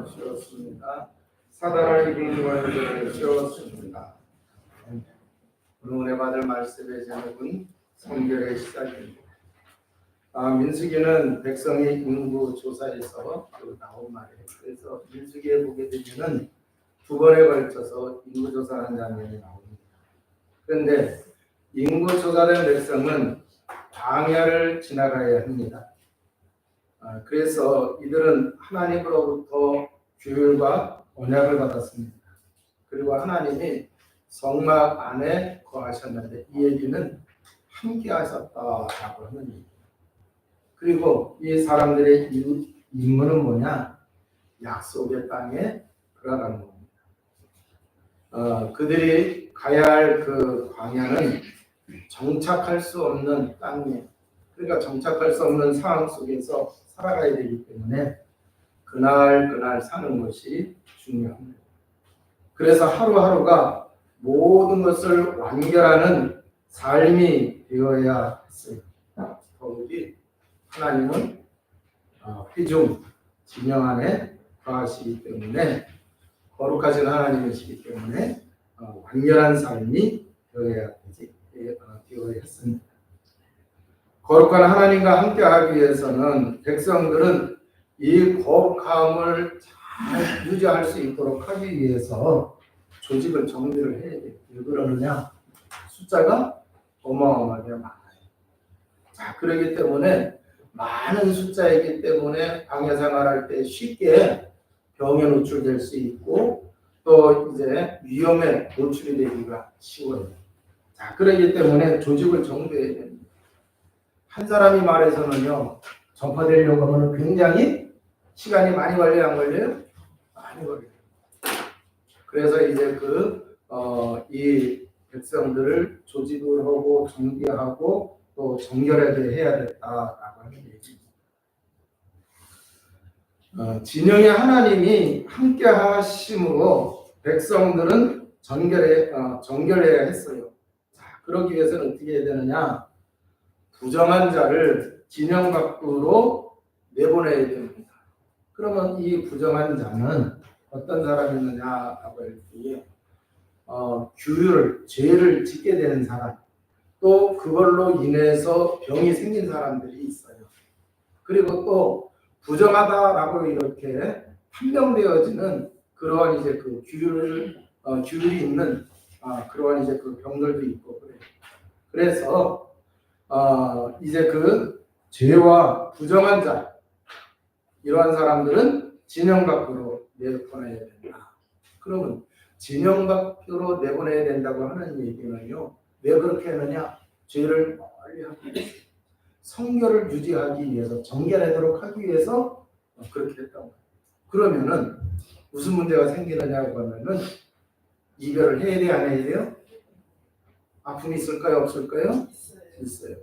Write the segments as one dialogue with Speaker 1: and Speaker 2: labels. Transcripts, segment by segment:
Speaker 1: 쉬었습니다. 사단을 이긴 원죄를 쉬었습니다. 오늘 은혜 받을 말씀의 제목은 성결의 시작입니다. 민수기는 백성의 인구 조사에서 나온 말이에요. 그래서 민수기에 보게 되면은 두 번에 걸쳐서 인구 조사하는 장면이 나옵니다. 그런데 인구 조사된 백성은 광야를 지나가야 합니다. 그래서 이들은 하나님으로부터 규율과 언약을 받았습니다. 그리고 하나님이 성막 안에 거하셨는데 이 얘기는 함께 하셨다라고 하는 얘기예요. 그리고 이 사람들의 임무는 뭐냐? 약속의 땅에 들어가는 겁니다. 그들이 가야 할 그 광야는 정착할 수 없는 땅이에요. 그러니까 정착할 수 없는 상황 속에서 살아가야 되기 때문에 그날 사는 것이 중요합니다. 그래서 하루하루가 모든 것을 완결하는 삶이 되어야 했어요. 더욱이 하나님은 회중 진영 안에 거하시기 때문에 거룩하신 하나님이시기 때문에 완결한 삶이 되어야 했습니다. 거룩한 하나님과 함께하기 위해서는 백성들은 이 거룩함을 잘 유지할 수 있도록 하기 위해서 조직을 정비를 해야 돼요. 왜 그러느냐? 숫자가 어마어마하게 많아요. 자, 그렇기 때문에 많은 숫자이기 때문에 광야 생활할 때 쉽게 병에 노출될 수 있고 또 이제 위험에 노출이 되기가 쉬워요. 자, 그렇기 때문에 조직을 정비해야 됩니다. 한 사람이 말해서는요, 전파되려고 하면 굉장히 시간이 많이 걸려요, 안 걸려요? 많이 걸려요. 그래서 이제 이 백성들을 조직을 하고 정비하고 또 정결하게 해야 됐다라고 하는 얘기입니다. 진영의 하나님이 함께 하심으로 백성들은 정결해야 했어요. 자, 그러기 위해서는 어떻게 해야 되느냐? 부정한 자를 진영 밖으로 내보내야 됩니다. 그러면 이 부정한 자는 어떤 사람이느냐라고 할 때 규율을, 죄를 짓게 되는 사람, 또 그걸로 인해서 병이 생긴 사람들이 있어요. 그리고 또 부정하다라고 이렇게 판명되어지는 그러한 이제 그 규율이 있는 그러한 이제 그 병들도 있고 그래요. 그래서 이제 그 죄와 부정한 자 이러한 사람들은 진영 밖으로 내보내야 된다. 그러면 진영 밖으로 내보내야 된다고 하는 얘기는요. 왜 그렇게 하느냐? 죄를 멀리 하기 위해서, 성결을 유지하기 위해서, 정결하도록 하기 위해서 그렇게 했다고 해요. 그러면은 무슨 문제가 생기느냐고 하면은 이별을 해야 돼요, 안 해야 돼요? 아픔이 있을까요, 없을까요? 있어요.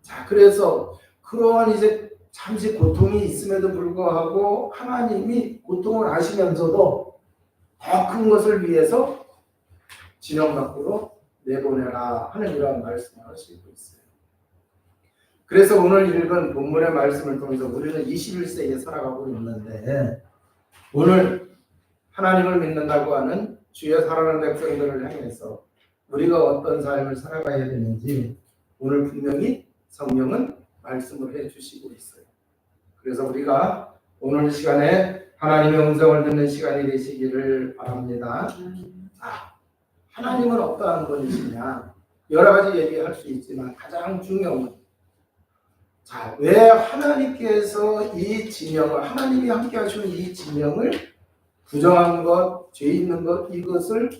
Speaker 1: 자, 그래서 그러한 이제 잠시 고통이 있음에도 불구하고 하나님이 고통을 아시면서도 더 큰 것을 위해서 진영 밖으로 내보내라 하는 이러한 말씀을 하시고 있어요. 그래서 오늘 읽은 본문의 말씀을 통해서 우리는 21세기에 살아가고 있는데 오늘 하나님을 믿는다고 하는 주의 사랑하는 백성들을 향해서 우리가 어떤 삶을 살아가야 되는지 오늘 분명히 성령은 말씀을 해주시고 있어요. 그래서 우리가 오늘 시간에 하나님의 음성을 듣는 시간이 되시기를 바랍니다. 자, 하나님은 어떠한 분이시냐? 여러 가지 얘기할 수 있지만 가장 중요한 건 자, 왜 하나님께서 이 진영을 하나님이 함께 하시는 이 진영을 부정한 것, 죄 있는 것 이것을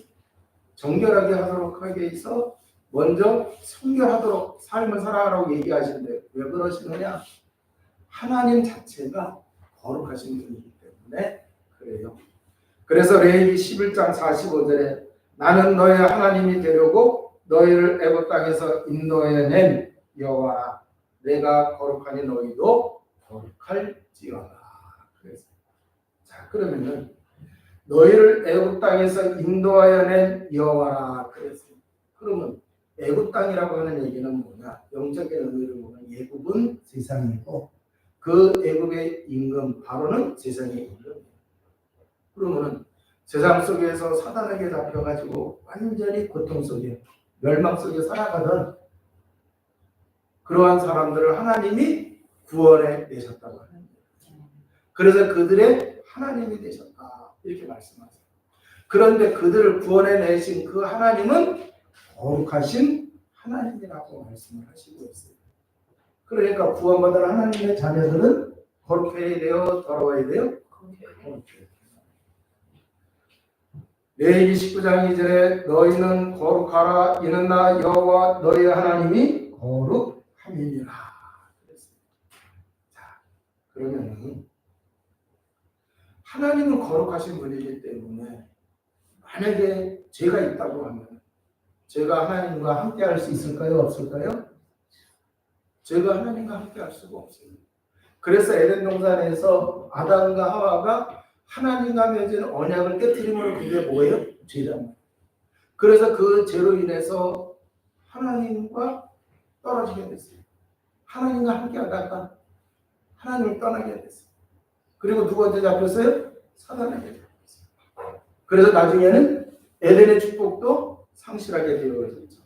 Speaker 1: 정결하게 하도록 하기 위해서 먼저 성결하도록 삶을 살아가라고 얘기하시는데 왜 그러시느냐? 하나님 자체가 거룩하신 분이기 때문에 그래요. 그래서 레위기 11장 45절에 나는 너의 하나님이 되려고 너희를 애굽 땅에서 인도해낸 여호와라. 내가 거룩하니 너희도 거룩할지어다. 그래서 자, 그러면은 너희를 애굽 땅에서 인도하여 낸 여호와라. 그래서 그러면 애굽 땅이라고 하는 얘기는 뭐냐? 영적인 의미를 보면 애굽은 세상이고 그 애굽의 임금 바로는 세상의 임금이에요. 그러면은 세상 속에서 사단에게 잡혀가지고 완전히 고통 속에 멸망 속에 살아가던 그러한 사람들을 하나님이 구원해 내셨다고 하는 거예요. 그래서 그들의 하나님이 되셨다 이렇게 말씀하세요. 그런데 그들을 구원해 내신 그 하나님은 거룩하신 하나님이라고 말씀을 하시고 있어요. 그러니까 구원받은 하나님의 자녀들은 거룩해야 돼요? 더러워야 돼요? 거룩해야 돼요. 레위기 19장 2절에 너희는 거룩하라 이는 나 여호와 너희의 하나님이 거룩함이니라. 자, 그러면 하나님은 거룩하신 분이기 때문에 만약에 죄가 있다고 하면 죄가 하나님과 함께 할 수 있을까요? 없을까요? 죄가 하나님과 함께 할 수가 없어요. 그래서 에덴 동산에서 아담과 하와가 하나님과 맺은 언약을 깨뜨림으로 그게 뭐예요? 죄란. 그래서 그 죄로 인해서 하나님과 떨어지게 됐어요. 하나님과 함께 하다가 하나님을 떠나게 됐어요. 그리고 누구한테 잡혔어요? 사단에게 잡혔어요. 그래서 나중에는 에덴의 축복도 상실하게 되어졌죠.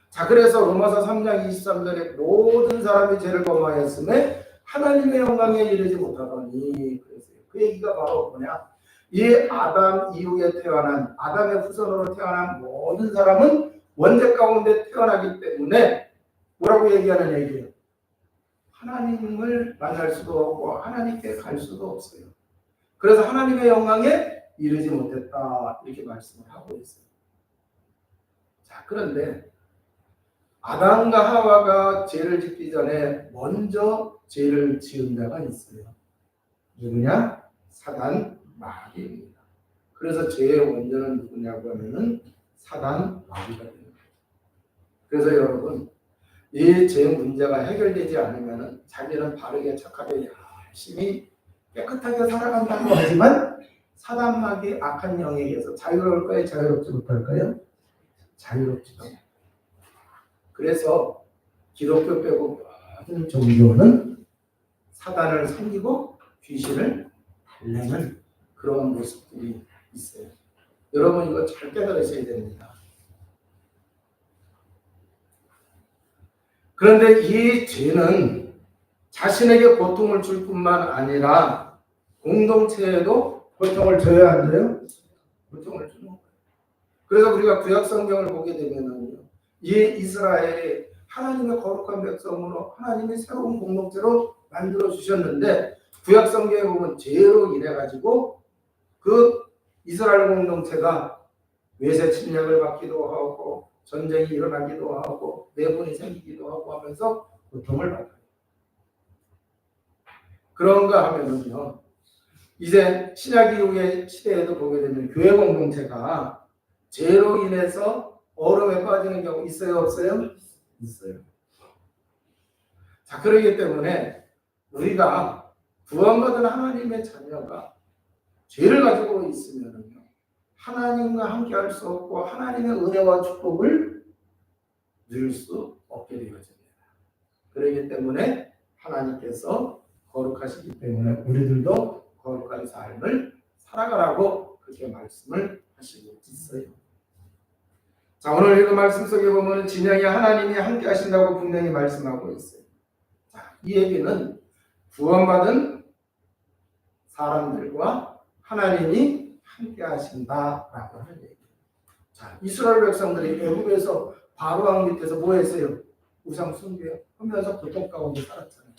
Speaker 1: 자, 그래서 로마서 3장 23절에 모든 사람이 죄를 범하였음에 하나님의 영광에 이르지 못하더니 그랬어요. 그 얘기가 바로 뭐냐? 이 아담 이후에 태어난 아담의 후손으로 태어난 모든 사람은 원죄 가운데 태어나기 때문에 뭐라고 얘기하는 얘기예요? 하나님을 만날 수도 없고 하나님께 갈 수도 없어요. 그래서 하나님의 영광에 이르지 못했다 이렇게 말씀을 하고 있어요. 자, 그런데 아담과 하와가 죄를 짓기 전에 먼저 죄를 지은 자가 있어요. 누구냐? 사단 마귀입니다. 그래서 죄의 원조는 누구냐고 하면은 사단 마귀가 됩니다. 그래서 여러분 이 죄 문제가 해결되지 않으면은 자기는 바르게 착하게 열심히 깨끗하게 살아간다고 하지만 사단 마귀 악한 영에게서 자유로울까요? 자유롭지 못할까요? 자유롭지도 않아요. 그래서 기독교 빼고 모든 종교는 사단을 섬기고 귀신을 달래는 그런 모습들이 있어요. 여러분 이거 잘 깨달으셔야 됩니다. 그런데 이 죄는 자신에게 고통을 줄 뿐만 아니라 공동체에도 고통을 줘야 안 돼요? 고통을 주는 거예요. 그래서 우리가 구약 성경을 보게 되면은요, 이 이스라엘이 하나님의 거룩한 백성으로 하나님의 새로운 공동체로 만들어 주셨는데 구약 성경에 보면 죄로 인해 가지고 그 이스라엘 공동체가 외세 침략을 받기도 하고 전쟁이 일어나기도 하고 내분이 생기기도 하고 하면서 고통을 받아요. 그런가 하면은요, 이제 신약 이후의 시대에도 보게 되면 교회 공동체가 죄로 인해서 어려움에 빠지는 경우 있어요, 없어요? 있어요. 자, 그렇기 때문에 우리가 구원받은 하나님의 자녀가 죄를 가지고 있으면은요, 하나님과 함께 할 수 없고 하나님의 은혜와 축복을 누릴 수 없게 되어집니다. 그렇기 때문에 하나님께서 거룩하시기 때문에 우리들도 거룩한 삶을 살아가라고 그렇게 말씀을 하시고 있어요. 자, 오늘 읽은 말씀 속에 보면 진영이 하나님이 함께 하신다고 분명히 말씀하고 있어요. 자, 이 얘기는 구원받은 사람들과 하나님이 함께 하신다라고 하는 얘기예요. 자, 이스라엘 백성들이 애굽에서 바로왕 밑에서 뭐 했어요? 우상 숭배하면서 고통 가운데 살았잖아요.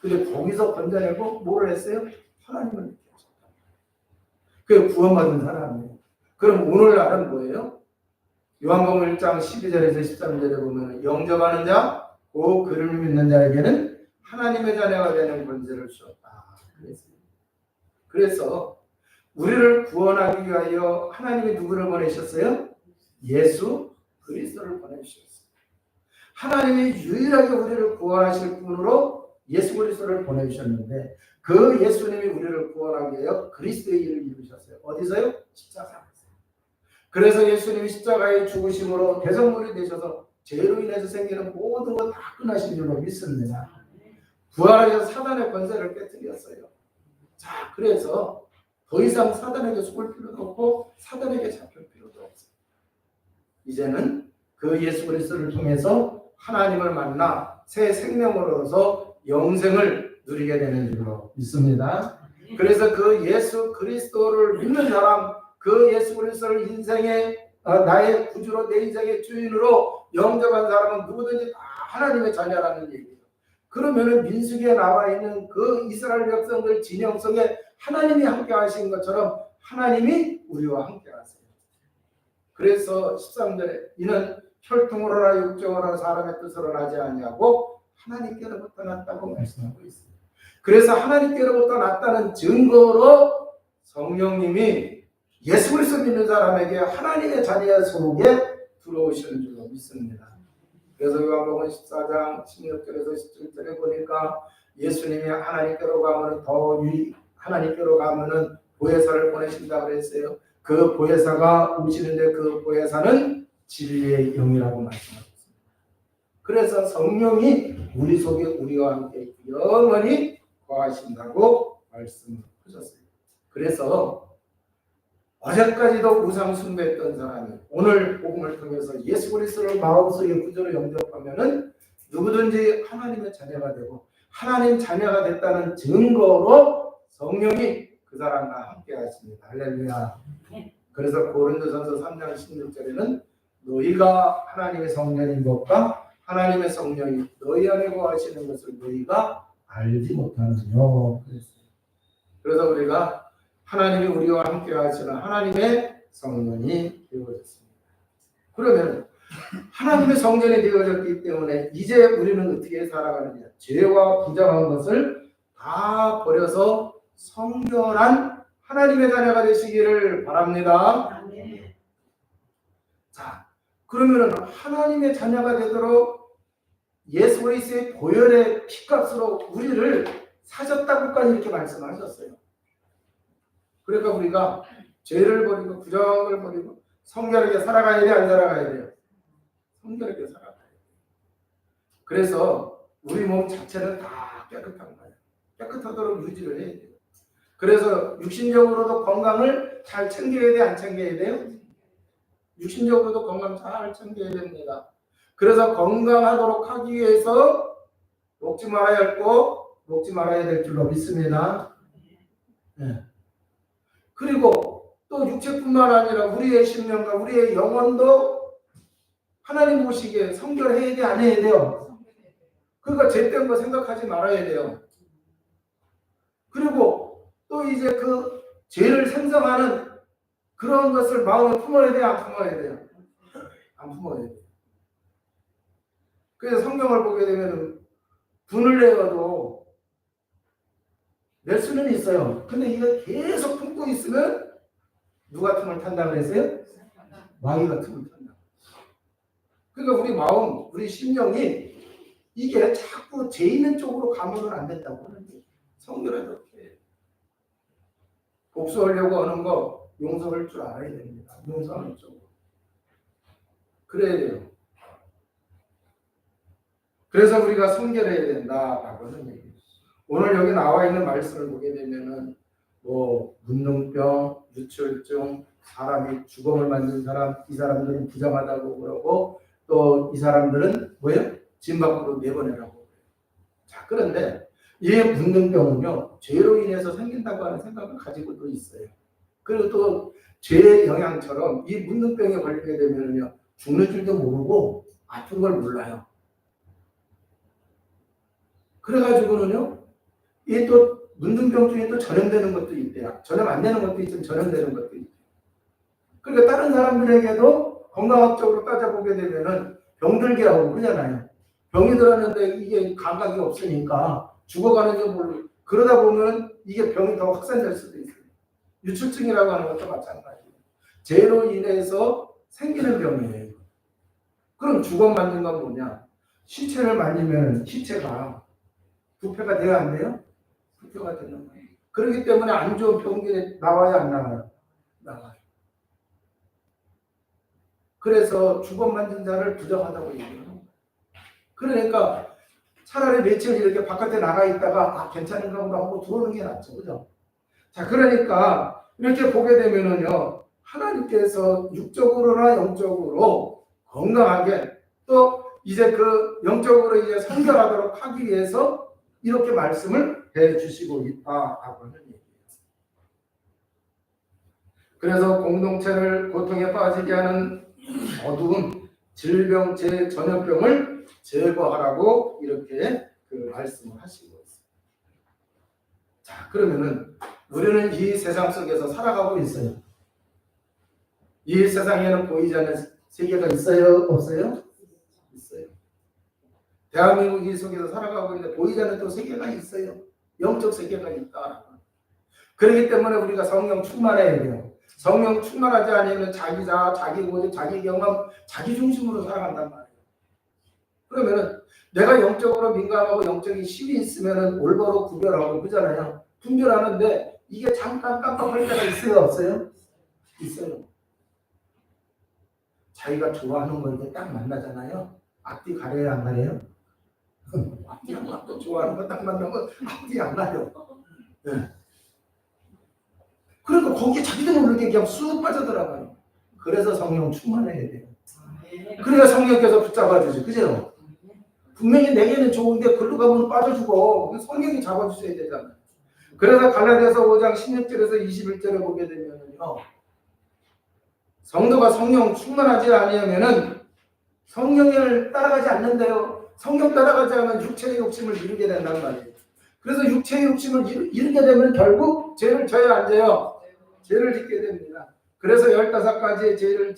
Speaker 1: 근데 거기서 건져내고 뭐를 했어요? 하나님을 믿게 하셨다. 그게 구원받은 사람이에요. 그럼 오늘날은 뭐예요? 요한복음 1장 12절에서 13절에 보면 영접하는 자, 그 그를 믿는 자에게는 하나님의 자녀가 되는 권세를 주었다. 그래서 우리를 구원하기 위하여 하나님이 누구를 보내셨어요? 예수 그리스도를 보내주셨어요. 하나님이 유일하게 우리를 구원하실 분으로 예수 그리스도를 보내주셨는데 그 예수님이 우리를 구원하기 위하여 그리스도의 일을 이루셨어요. 어디서요? 십자가에서. 그래서 예수님이 십자가에 죽으심으로 대성물이 되셔서 죄로 인해서 생기는 모든 것 다 끝나신 줄로 믿습니다. 부활하셔서 사단의 권세를 깨뜨렸어요. 자, 그래서 더 이상 사단에게 속을 필요도 없고 사단에게 잡힐 필요도 없어요. 이제는 그 예수 그리스도를 통해서 하나님을 만나 새 생명을 얻어서 영생을 누리게 되는 줄로 믿습니다. 그래서 그 예수 그리스도를 믿는 사람, 그 예수 그리스도를 인생의 나의 구주로 내 인생의 주인으로 영접한 사람은 누구든지 다 하나님의 자녀라는 얘기예요. 그러면은 민수기에 나와 있는 그 이스라엘 백성들 진영 속에 하나님이 함께 하신 것처럼 하나님이 우리와 함께 하세요. 그래서 13절에 이는 혈통으로나 육정으로나 사람의 뜻으로 나지 아니하고 하나님께로부터 났다고 말씀하고 있습니다. 그래서 하나님께로부터 났다는 증거로 성령님이 예수 그리스도 믿는 사람에게 하나님의 자녀의 속에 들어오시는 줄로 믿습니다. 그래서 요한복음 14장 16절에서 17절에 보니까 예수님이 하나님께로 가면은 더 하나님께로 가면은 보혜사를 보내신다 그랬어요. 그 보혜사가 오시는데 그 보혜사는 진리의 영이라고 말씀하셨습니다. 그래서 성령이 우리 속에 우리와 함께 영원히 거하신다고 말씀하셨어요. 그래서 어제까지도 우상 숭배했던 사람이 오늘 복음을 통해서 예수 그리스도를 마음속에 구주로 영접하면은 누구든지 하나님의 자녀가 되고 하나님 자녀가 됐다는 증거로 성령이 그 사람과 함께 하십니다. 할렐루야. 그래서 고린도전서 3장 16절에는 너희가 하나님의 성령인 것과 하나님의 성령이 너희 안에 거하시는 것을 너희가 알지 못하느뇨. 그래서 우리가 하나님이 우리와 함께 하시는 하나님의 성전이 되어졌습니다. 그러면 하나님의 성전이 되어졌기 때문에 이제 우리는 어떻게 살아가느냐? 죄와 부정한 것을 다 버려서 성결한 하나님의 자녀가 되시기를 바랍니다. 자, 그러면 하나님의 자녀가 되도록 예수 그리스도의 보혈의 피값으로 우리를 사셨다고까지 이렇게 말씀하셨어요. 그러니까 우리가 죄를 버리고 부정을 버리고 성결하게 살아가야 돼, 안 살아가야 돼요? 성결하게 살아가야 돼요. 그래서 우리 몸 자체는 다 깨끗한 거예요. 깨끗하도록 유지를 해야 돼요. 그래서 육신적으로도 건강을 잘 챙겨야 돼, 안 챙겨야 돼요? 육신적으로도 건강 잘 챙겨야 됩니다. 그래서 건강하도록 하기 위해서 먹지 말아야 할 거 먹지 말아야 될 줄로 믿습니다. 네. 그리고 또 육체뿐만 아니라 우리의 심령과 우리의 영혼도 하나님 보시기에 성결해야 돼, 안 해야 돼요? 그러니까 죄된 거 생각하지 말아야 돼요. 그리고 또 이제 그 죄를 생성하는 그런 것을 마음에 품어야 돼요, 안 품어야 돼요? 안 품어야 돼요. 그래서 성경을 보게 되면 분을 내어도 낼 수는 있어요. 근데 이거 계속 품고 있으면 누가 틈을 탄다 그랬어요? 마귀가 틈을 탄다. 그러니까 우리 마음, 우리 심령이 이게 자꾸 죄 있는 쪽으로 가면은 안 된다고 하는 거예요. 성결하도록 해요. 복수하려고 하는 거 용서할 줄 알아야 됩니다. 용서하는 쪽으로. 그래야 돼요. 그래서 우리가 성결해야 된다라고 하는 얘기예요. 오늘 여기 나와 있는 말씀을 보게 되면은 문둥병, 유출증, 사람이 주검을 만든 사람, 이 사람들은 부정하다고 그러고 또 이 사람들은 뭐예요? 진 밖으로 내보내라고. 자, 그런데 이 문둥병은요 죄로 인해서 생긴다고 하는 생각을 가지고도 있어요. 그리고 또 죄의 영향처럼 이 문둥병에 걸리게 되면요 죽는 줄도 모르고 아픈 걸 몰라요. 그래가지고는요 이 또 문둥병 중에 또 전염되는 것도 있대요. 전염 안 되는 것도 있지만 전염되는 것도 있대요. 그러니까 다른 사람들에게도 건강학적으로 따져보게 되면은 병들게 하고 그러잖아요. 병이 들었는데 이게 감각이 없으니까 죽어가는 줄 모르고 그러다 보면 이게 병이 더 확산될 수도 있어요. 유출증이라고 하는 것도 마찬가지예요. 죄로 인해서 생기는 병이에요. 그럼 주검 만든 건 뭐냐? 시체를 만지면 시체가 부패가 돼야 안 돼요? 부패가 되는 거예요. 그렇기 때문에 안 좋은 병균이 나와야 안 나와요? 나와요. 그래서 주검 만진 자를 부정하다고 얘기해요. 그러니까 차라리 며칠 이렇게 바깥에 나가 있다가 괜찮은가 보다 하고 들어오는 게 낫죠. 그죠? 자, 그러니까 이렇게 보게 되면은요, 하나님께서 육적으로나 영적으로 건강하게 또 이제 그 영적으로 이제 성결하도록 하기 위해서 이렇게 말씀을 해 주시고 있다라고 하는 얘기예요. 그래서 공동체를 고통에 빠지게 하는 어두운 질병, 전염병을 제거하라고 이렇게 그 말씀을 하시고 있어요. 자, 그러면은 우리는 이 세상 속에서 살아가고 있어요. 이 세상에는 보이지 않는 세계가 있어요? 없어요? 있어요. 대한민국 이 속에서 살아가고 있는데 보이지 않는 또 세계가 있어요. 영적 세계가 있다. 그렇기 때문에 우리가 성령 충만해야 돼요. 성령 충만하지 않으면 자기 자아, 자기 고집, 자기 경험, 자기 중심으로 살아간단 말이에요. 그러면은 내가 영적으로 민감하고 영적인 힘이 있으면은 올바로 구별하고 그러잖아요. 분별하는데 이게 잠깐 깜빡할 때가 있어요, 없어요? 있어요. 자기가 좋아하는 거 이제 딱 만나잖아요. 앞뒤 가려요, 안 가려요? 앞뒤하고 좋아하는 거 딱 만나면 앞뒤 안 가려. 네. 그러니까 거기에 자기도 모르게 그냥 쑥 빠져들어가요. 그래서 성령 충만해야 돼요. 그래야 성령께서 붙잡아주지, 그죠? 분명히 내게는 좋은데 글로 가면 빠져주고 성령이 잡아주셔야 되잖아요. 그래서 갈라디아서 5장 16절에서 21절에 보게 되면요, 성도가 성령 충만하지 아니하면은 성령을 따라가지 않는데요. 성령 따라가지 않으면 육체의 욕심을 이루게 된단 말이에요. 그래서 육체의 욕심을 이루게 되면 결국 죄를 져야 안 돼요. 죄를 짓게 됩니다. 그래서 15가지의 죄를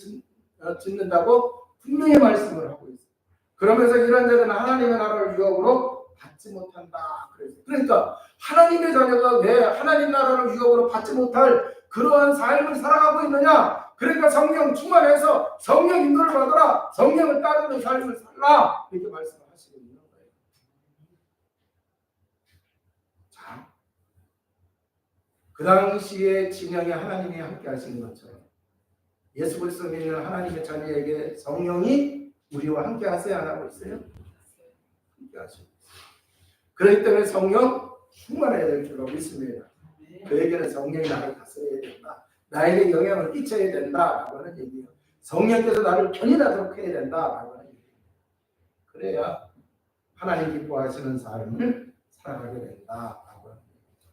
Speaker 1: 짓는다고 분명히 말씀을 하고 있어요. 그러면서 이런 자들은 하나님의 나라를 유업으로 받지 못한다. 그러니까 하나님의 자녀가 왜 하나님 나라를 유업으로 받지 못할 그러한 삶을 살아가고 있느냐? 그러니까 성령 충만해서 성령 인도를 받아라. 성령을 따르는 삶을 살라. 이렇게 말씀을 하시고 있는 거예요. 자, 그 당시에 진영에 하나님이 함께 하시는 것처럼 예수 그리스도 믿는 하나님의 자녀에게 성령이 우리와 함께 하세요, 안 하고 있어요? 함께 하시고 있어요. 그렇기 때문에 성령 충만해야 될 줄로 믿습니다. 그에게는 성령이 나를 다스려야 된다. 나에게 영향을 끼쳐야 된다라고 하는 얘기예요. 성령께서 나를 견인하도록 해야 된다라고 하는 얘기예요. 그래야 하나님 기뻐하시는 삶을 살아가게 된다라고 하는 얘기예요.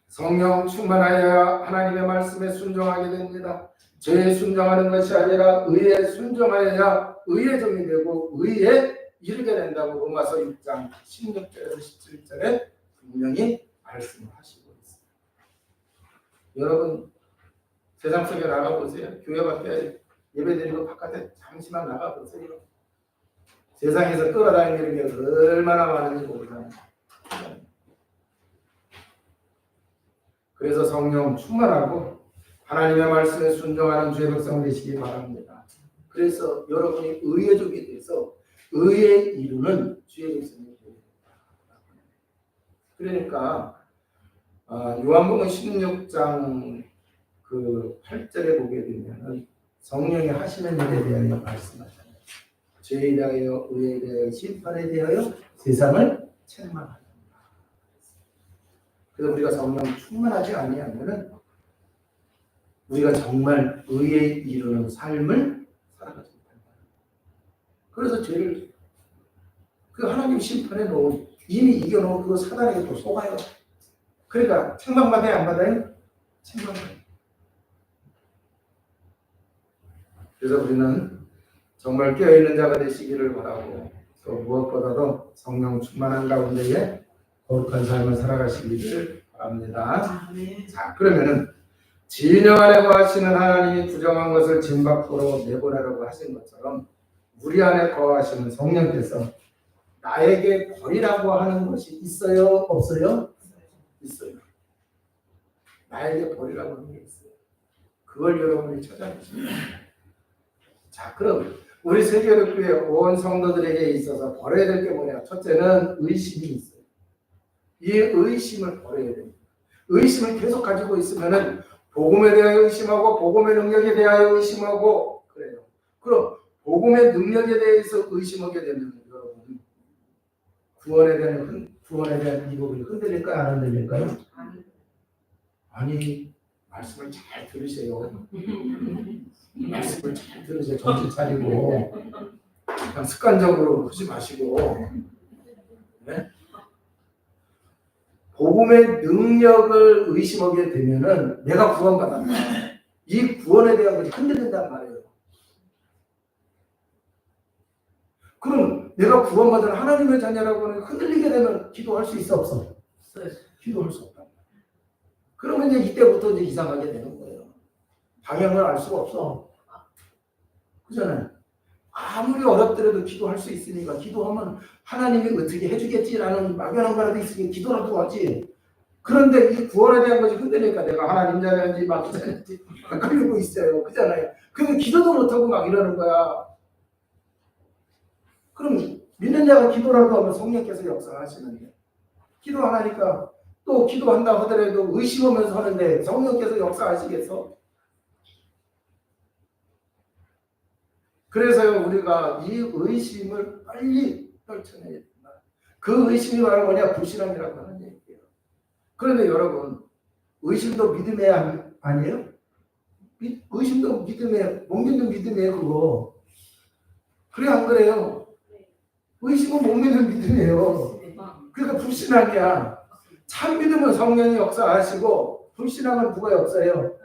Speaker 1: 성령 충만하여야 하나님의 말씀에 순종하게 됩니다. 죄에 순종하는 것이 아니라 의에 순종하여야 의의 종이 되고 의에 이르게 된다고 로마서 6장 16절에서 17절에 분명히 말씀을 하시고 있습니다. 여러분 세상 속에 나가보세요. 교회 밖에 예배드리고 바깥에 잠시만 나가보세요. 세상에서 끌어다니는 게 얼마나 많은지 모르잖아요. 그래서 성령 충만하고 하나님의 말씀에 순종하는 주의 백성 되시기 바랍니다. 그래서 여러분이 의의 종이 돼서 의의 이루는 주의 백성이 됩니다. 그러니까 요한복음 16장 그 8절에 보게 되면 성령이 하시는 일에 대하여 말씀하잖아요. 죄에 대하여, 의에 대하여, 심판에 대하여 세상을 책망한다. 그래서 우리가 성령 충만하지 아니하면은 우리가 정말 의에 이루는 삶을 살아가지 못한다. 그래서 죄를 그 하나님 심판해 놓은 이미 이겨놓은 그 사단에게 또 속아요. 그러니까 책망받아야 안 받아요? 책망받아요. 그래서 우리는 정말 깨어있는 자가 되시기를 바라고 또 무엇보다도 성령 충만한 가운데에 거룩한 삶을 살아가시기를 바랍니다. 자, 그러면은 진영 안에 거하시는 하나님이 부정한 것을 진 밖으로 내보내라고 하신 것처럼 우리 안에 거하시는 성령께서 나에게 버리라고 하는 것이 있어요? 없어요? 있어요. 나에게 버리라고 하는 게 있어요. 그걸 여러분이 찾아보시면 자, 그럼 우리 세계교회 온 성도들에게 있어서 버려야 될 게 뭐냐? 첫째는 의심이 있어요. 이 의심을 버려야 됩니다. 의심을 계속 가지고 있으면은 복음에 대하여 의심하고 복음의 능력에 대하여 의심하고 그래요. 그럼 복음의 능력에 대해서 의심하게 되면 여러분 구원에 대한 이목이 흔들릴까요? 안 흔들릴까요? 아니, 말씀을 잘 들으세요. 말씀을 잘 들으세요. 정신 차리고 그냥 습관적으로 하지 마시고. 네? 복음의 능력을 의심하게 되면은 내가 구원받았다. 이 구원에 대한 것이 흔들린단 말이에요. 그럼 내가 구원받은 하나님의 자녀라고 하는 흔들리게 되면 기도할 수 있어 없어? 기도할 수 없다. 그러면 이제 이때부터 이제 이상하게 되는 거예요. 방향을 알 수가 없어. 그잖아요. 아무리 어렵더라도 기도할 수 있으니까 기도하면 하나님이 어떻게 해주겠지라는 막연한 거라도 있으니 기도라도 하지. 그런데 이 구원에 대한 것이 흔들리니까 내가 하나님 자녀인지 마귀 자녀인지 헷갈리고 있어요. 그잖아요. 그러면 기도도 못하고 막 이러는 거야. 그럼 믿는 자가 기도라도 하면 성령께서 역사하시는데 기도 안 하니까 또 기도한다 하더라도 의심하면서 하는데 성령께서 역사하시겠어? 그래서요 우리가 이 의심을 빨리 떨쳐내야 된다. 그 의심이 바로 뭐냐? 불신앙이라고 하는 얘기예요. 그런데 여러분 의심도 믿음의 아니에요? 의심도 믿음의 못 믿는 믿음이에요 그거. 그래 안 그래요? 의심은 못 믿는 믿음이에요. 그러니까 불신앙이야. 참 믿음은 성령이 역사하시고 불신앙은 누가 역사해요?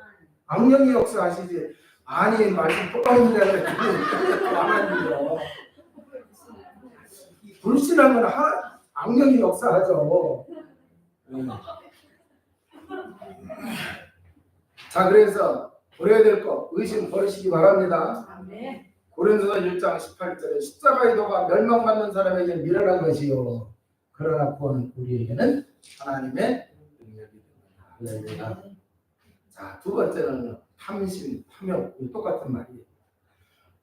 Speaker 1: 악령이 역사하시지. 아니 말씀 똑바로 들으라고 안 믿어. 불신앙은 악령이 역사하죠. 자 그래서 버려야 될 거 의심 버리시기 바랍니다. 고린도서 1장 18절에 십자가의 도가 멸망받는 사람에게 미련한 것이요 그러나 구원은 우리에게는 하나님의 능력이 됩니다. 자, 두 번째는 탐심, 탐욕 똑같은 말이에요.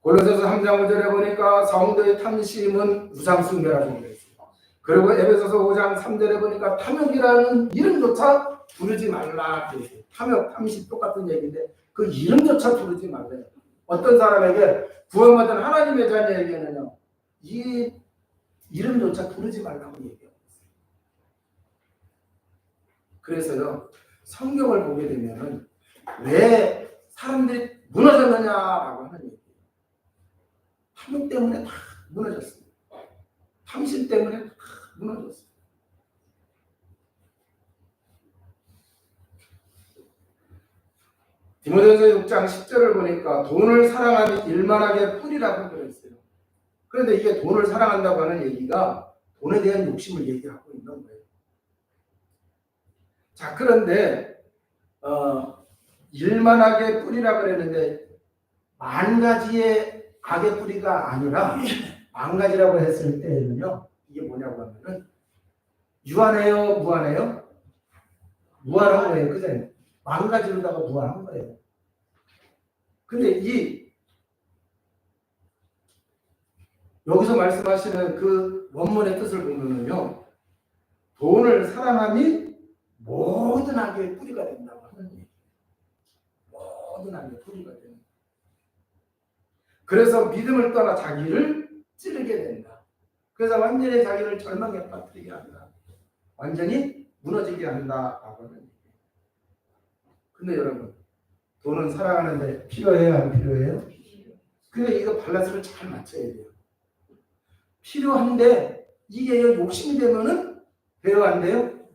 Speaker 1: 골로새서 3장 5절에 보니까 성도의 탐심은 우상숭배라고 그랬어요. 그리고 에베소서 5장 3절에 보니까 탐욕이라는 이름조차 부르지 말라 그랬어요. 탐욕, 탐심 똑같은 얘기인데 그 이름조차 부르지 말래요. 어떤 사람에게 구원받은 하나님의 자녀에게는요 이 이름조차 부르지 말라고 얘기해요. 그래서요 성경을 보게 되면은 왜 사람들이 무너졌느냐라고 하는 얘기예요. 탐욕 때문에 다 무너졌습니다. 탐심 때문에 다 무너졌어요. 디모데전서 6장 10절을 보니까 돈을 사랑하니 일만하게 뿌리라고 그랬어요. 그런데 이게 돈을 사랑한다고 하는 얘기가 돈에 대한 욕심을 얘기하고 있는 거예요. 자, 그런데 일만하게 뿌리라 그랬는데 만 가지의 악의 뿌리가 아니라 만 가지라고 했을 때는요 이게 뭐냐고 하면은 유한해요, 무한해요? 무한한 거예요, 그죠? 만 가지로다가 무한한 거예요. 근데 여기서 말씀하시는 그 원문의 뜻을 보면은요 돈을 사랑함이 모든 악의 뿌리가 된다고 하는 얘기예요. 모든 악의 뿌리가 된다. 그래서 믿음을 떠나 자기를 찌르게 된다. 그래서 완전히 자기를 절망에 빠뜨리게 한다. 완전히 무너지게 한다라고 하는 얘기예요. 근데 여러분 돈은 사랑하는데 필요해요, 안 필요해요? 근데 이거 밸런스를 잘 맞춰야 돼요. 필요한데 이게 욕심이 되면은 돼요, 안 돼요?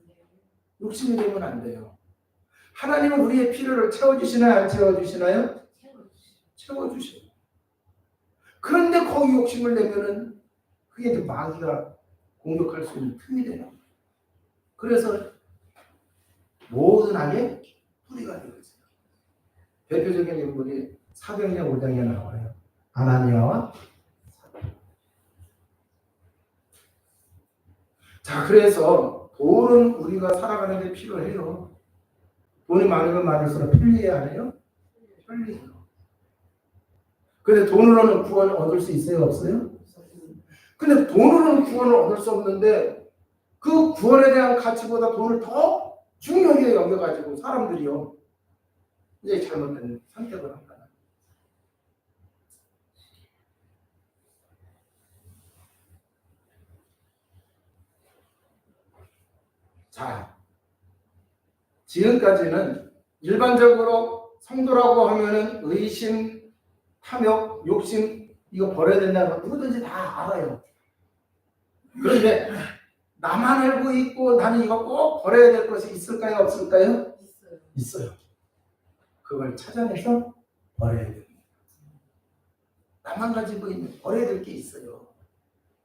Speaker 1: 욕심이 되면 안 돼요. 하나님은 우리의 필요를 채워주시나요, 안 채워주시나요? 채워주셔요. 그런데 거기 욕심을 내면은 그게 이제 마귀가 공격할 수 있는 틈이 돼요. 그래서 모든 악의 뿌리가 되어져요. 대표적인 인물이 사도행전 5장에 나와요. 아나니아와 자, 그래서 돈은 우리가 살아가는 데 필요해요. 돈이 많으면 많을수록 편리해야 하네요. 편리해요. 근데 돈으로는 구원을 얻을 수 있어요, 없어요? 근데 돈으로는 구원을 얻을 수 없는데 그 구원에 대한 가치보다 돈을 더 중요하게 여겨가지고 사람들이요 이제 잘못된 선택을 한다. 자, 지금까지는 일반적으로 성도라고 하면은 의심, 탐욕, 욕심 이거 버려야 된다는 거 누구든지 다 알아요. 그런데 나만 알고 있고 나는 이거 꼭 버려야 될 것이 있을까요? 없을까요? 있어요. 그걸 찾아내서 버려야 됩니다. 나만 가지고 있는 버려야 될 게 있어요.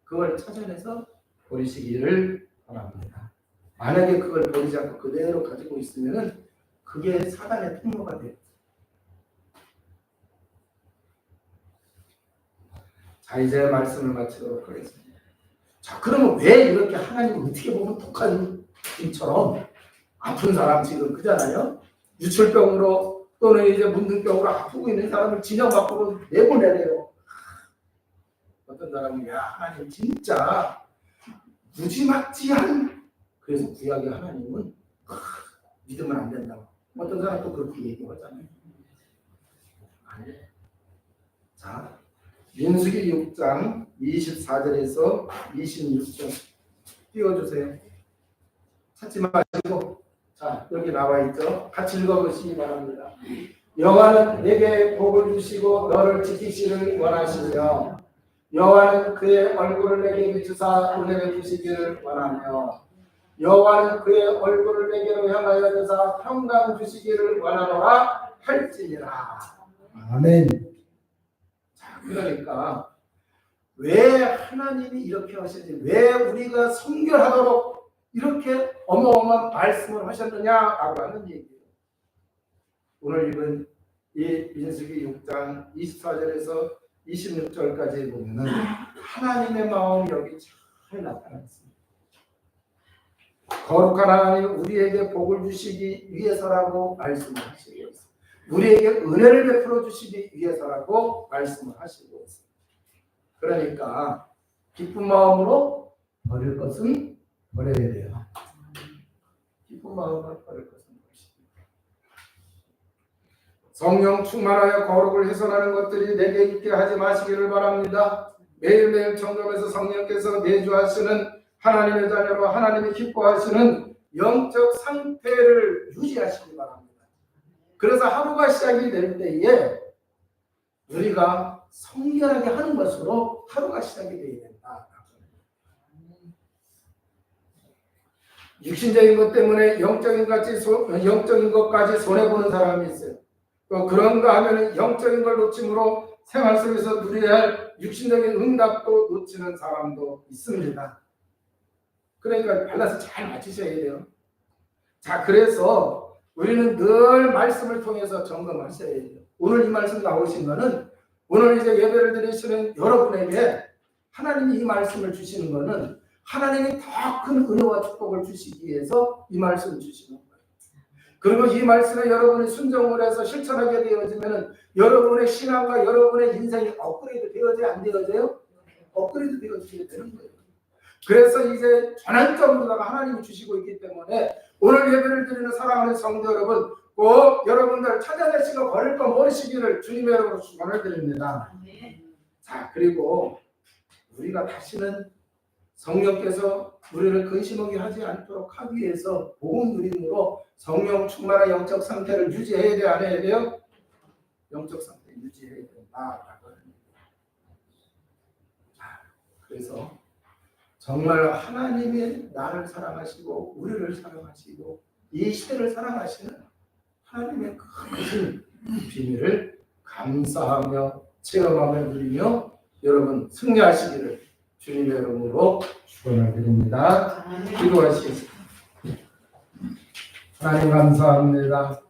Speaker 1: 그걸 찾아내서 버리시기를 바랍니다. 만약에 그걸 버리지 않고 그대로 가지고 있으면은 그게 사단의 통로가 돼요. 자, 이제 말씀을 마치도록 하겠습니다. 자, 그러면 왜 이렇게 하나님 어떻게 보면 독한 님처럼 아픈 사람 지금 그잖아요. 유출병으로 또는 이제 문둥병으로 아프고 있는 사람을 진영 밖으로 내보내래요. 어떤 사람은 야 하나님 진짜 무지막지한 그래서 구약의 하나님은 믿으면 안 된다고. 어떤 사람 또 그렇게 얘기하잖아요. 아니. 자, 민수기 6장 24절에서 26절 띄워주세요. 찾지 마시고 자 여기 나와 있죠. 같이 읽어보시기 바랍니다. 여호와는 내게 복을 주시고 너를 지키시를 원하시며 여호와는 그의 얼굴을 내게 비추사 은혜를 주시기를 원하며 여호와는 그의 얼굴을 내게로 향하여 드사 평강 주시기를 원하노라 할지니라. 아멘. 자, 그러니까 왜 하나님이 이렇게 하시지? 왜 우리가 성결하도록 이렇게 어마어마한 말씀을 하셨느냐라고 하는 얘기예요. 오늘 읽은 이 민수기 6장 24절에서 26절까지 보면은 하나님의 마음이 여기 잘 나타나 있습니다. 거룩한 하나님 우리에게 복을 주시기 위해서라고 말씀을 하시고 있습니다. 우리에게 은혜를 베풀어 주시기 위해서라고 말씀을 하시고 있습니다. 그러니까 기쁜 마음으로 버릴 것은 버려야 돼요. 기쁜 마음으로 버릴 것은 버리십니다. 성령 충만하여 거룩을 훼손하는 것들이 내게 있게 하지 마시기를 바랍니다. 매일매일 점검해서 성령께서 내주하시는 하나님의 자녀로 하나님이 기뻐하시는 영적 상태를 유지하시기 바랍니다. 그래서 하루가 시작이 될 때에 우리가 성결하게 하는 것으로 하루가 시작이 되어야 된다. 육신적인 것 때문에 영적인 것까지 손해보는 사람이 있어요. 또 그런가 하면 영적인 걸 놓침으로 생활 속에서 누려야 할 육신적인 응답도 놓치는 사람도 있습니다. 그러니까 밸런스 잘 맞추셔야 돼요. 자, 그래서 우리는 늘 말씀을 통해서 점검하셔야 돼요. 오늘 이 말씀 나오신 거는 오늘 이제 예배를 드리시는 여러분에게 하나님이 이 말씀을 주시는 거는 하나님이 더 큰 은혜와 축복을 주시기 위해서 이 말씀을 주시는 거예요. 그리고 이 말씀에 여러분이 순종을 해서 실천하게 되어지면 여러분의 신앙과 여러분의 인생이 업그레이드 되어져야 안 되어져요? 업그레이드 되어지게 되는 거예요. 그래서 이제 전환점으로다가 하나님이 주시고 있기 때문에 오늘 예배를 드리는 사랑하는 성도 여러분 꼭 여러분들 찾아내시고 버릴 거 모르시기를 주님의 이름으로 축원을 드립니다. 자, 그리고 우리가 다시는 성령께서 우리를 근심하게 하지 않도록 하기 위해서 복음 누림으로 성령 충만한 영적 상태를 유지해야 돼, 안 해야 돼요? 영적 상태 유지해야 된다라고 합니다. 자, 그래서 정말 하나님이 나를 사랑하시고 우리를 사랑하시고 이 시대를 사랑하시는 하나님의 큰 비밀을 감사하며 체험하며 누리며 여러분 승리하시기를 주님의 이름으로 축원을 드립니다. 기도하시겠습니다. 하나님 감사합니다.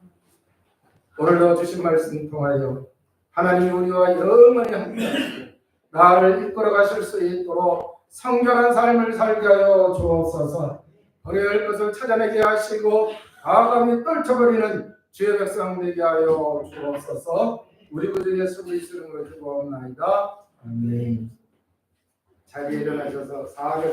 Speaker 1: 오늘도 주신 말씀 통하여 하나님이 우리와 영원히 함께하시고 나를 이끌어 가실 수 있도록 성결한 삶을 살게 하여 주옵소서. 버려야 것을 찾아내게 하시고 아감이 떨쳐버리는 주의 백성 되게 하여 주옵소서. 우리 구주 예수 그리스도 이름으로 기도하옵나이다. 아멘. 자리에 일어나셔서 400